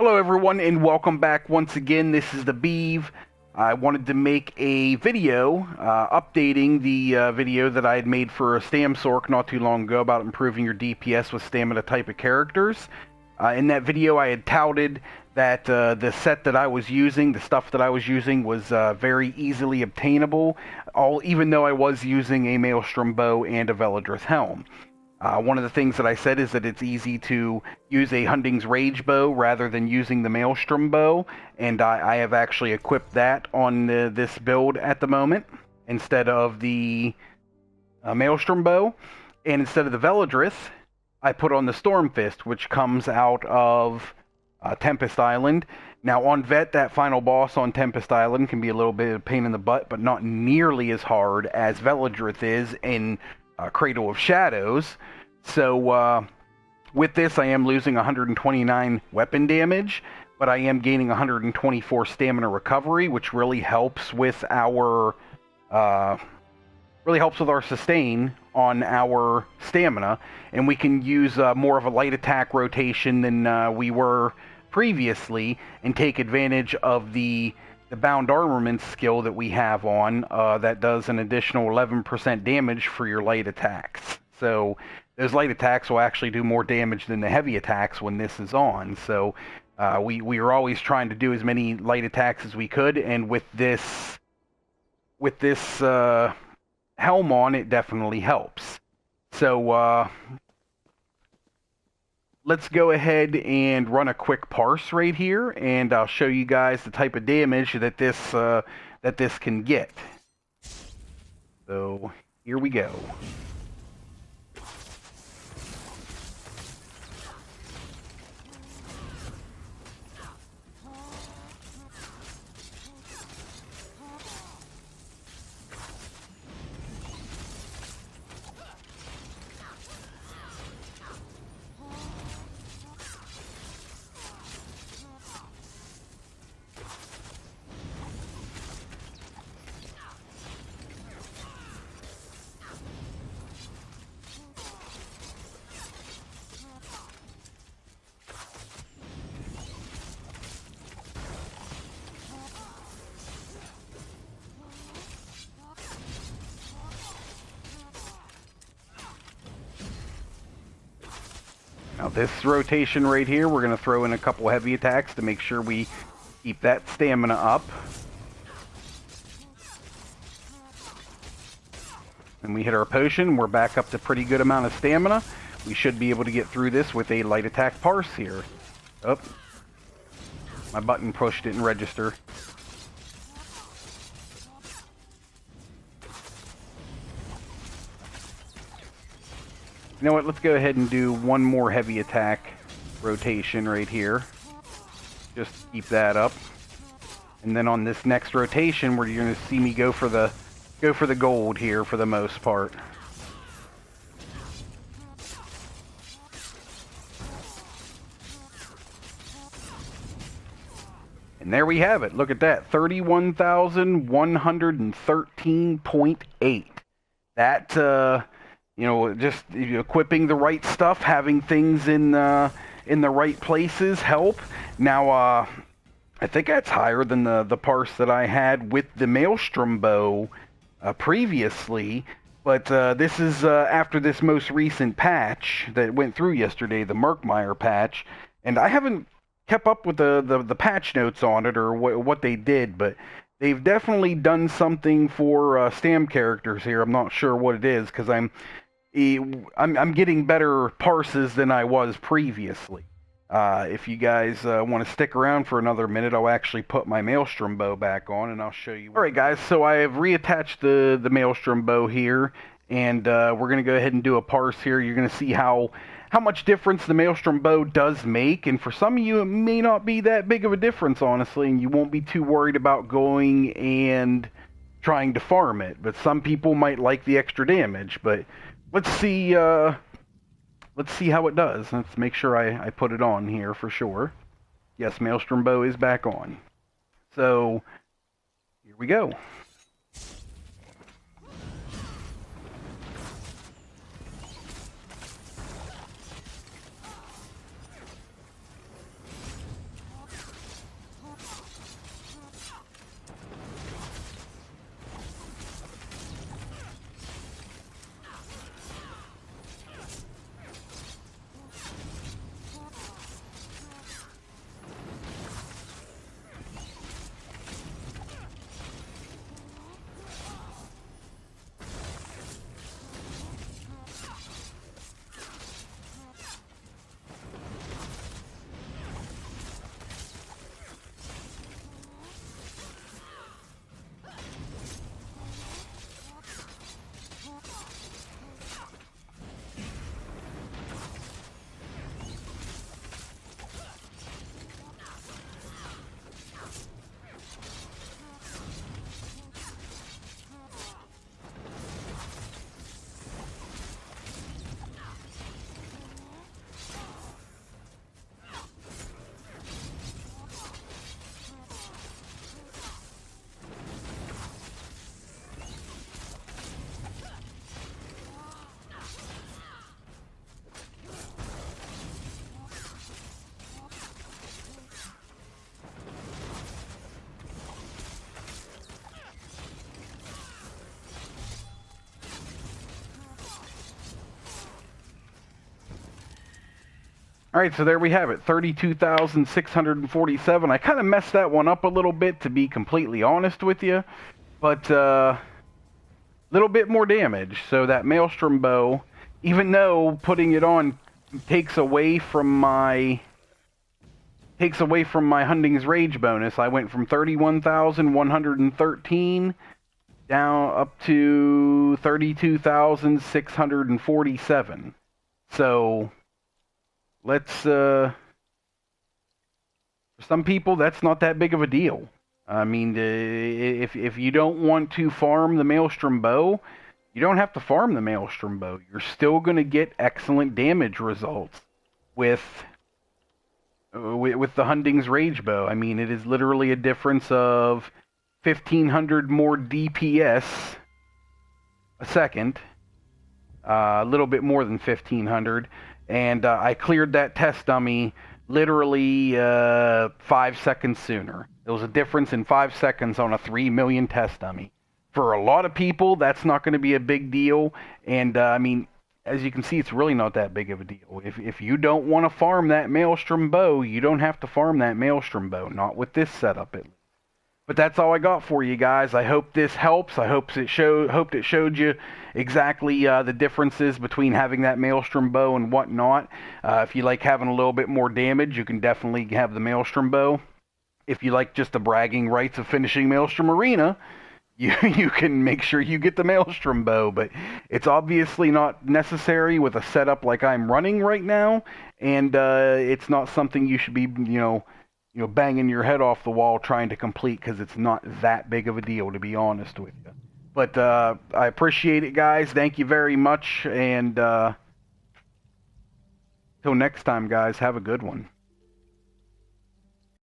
Hello everyone and welcome back once again. This is the Beav. I wanted to make a video updating the video that I had made for a Stam sorc not too long ago about improving your DPS with stamina type of characters. In that video I had touted that the set that I was using, the stuff that I was using was very easily obtainable, even though I was using a Maelstrom bow and a Veladrith helm. One of the things that I said is that it's easy to use a Hunding's Rage bow rather than using the Maelstrom bow, and I have actually equipped that on this build at the moment instead of the Maelstrom bow. And instead of the Veladrith, I put on the Storm Fist, which comes out of Tempest Island. Now on Vet, that final boss on Tempest Island can be a little bit of a pain in the butt, but not nearly as hard as Veladrith is in Cradle of Shadows. So with this I am losing 129 weapon damage, but I am gaining 124 stamina recovery, which really helps with our sustain on our stamina, and we can use more of a light attack rotation than we were previously, and take advantage of the bound armament skill that we have on that does an additional 11% damage for your light attacks. So those light attacks will actually do more damage than the heavy attacks when this is on. So we are always trying to do as many light attacks as we could, and with this helm on, it definitely helps. So let's go ahead and run a quick parse right here, and I'll show you guys the type of damage that this can get. So here we go. Now this rotation right here, we're going to throw in a couple heavy attacks to make sure we keep that stamina up. And we hit our potion, we're back up to pretty good amount of stamina. We should be able to get through this with a light attack parse here. Oh, my button push didn't register. You know what, let's go ahead and do one more heavy attack rotation right here. Just keep that up. And then on this next rotation, where you're going to see me go for the gold here for the most part. And there we have it. Look at that, 31,113.8. That just equipping the right stuff, having things in the right places help. Now, I think that's higher than the parse that I had with the Maelstrom bow previously, but this is after this most recent patch that went through yesterday, the Murkmire patch, and I haven't kept up with the patch notes on it or what they did, but they've definitely done something for Stam characters here. I'm not sure what it is, because I'm getting better parses than I was previously. If you guys want to stick around for another minute, I'll actually put my Maelstrom bow back on and I'll show you. Alright guys, so I have reattached the Maelstrom bow here, and we're going to go ahead and do a parse here. You're going to see how much difference the Maelstrom bow does make, and for some of you it may not be that big of a difference, honestly, and you won't be too worried about going and trying to farm it, but some people might like the extra damage. But let's see how it does. Let's make sure I put it on here for sure. Yes, Maelstrom bow is back on. So here we go. All right, so there we have it, 32,647. I kind of messed that one up a little bit, to be completely honest with you, but little bit more damage. So that Maelstrom bow, even though putting it on takes away from my Hunting's Rage bonus, I went from 31,113 down up to 32,647. So let's for some people that's not that big of a deal. I mean, if you don't want to farm the Maelstrom bow, you don't have to farm the Maelstrom bow. You're still going to get excellent damage results with the Hunting's Rage bow. I mean, it is literally a difference of 1,500 more DPS a second, a little bit more than 1,500, and I cleared that test dummy literally 5 seconds sooner. There was a difference in 5 seconds on a 3 million test dummy. For a lot of people, that's not going to be a big deal, and I mean, as you can see, it's really not that big of a deal. If you don't want to farm that Maelstrom bow, you don't have to farm that Maelstrom bow, not with this setup at least. But that's all I got for you guys. I hope this helps. I hope it showed you exactly the differences between having that Maelstrom bow and whatnot. If you like having a little bit more damage, you can definitely have the Maelstrom bow. If you like just the bragging rights of finishing Maelstrom Arena, you can make sure you get the Maelstrom bow. But it's obviously not necessary with a setup like I'm running right now, and it's not something you should be, banging your head off the wall trying to complete, because it's not that big of a deal, to be honest with you. But I appreciate it, guys. Thank you very much, and till next time, guys, have a good one.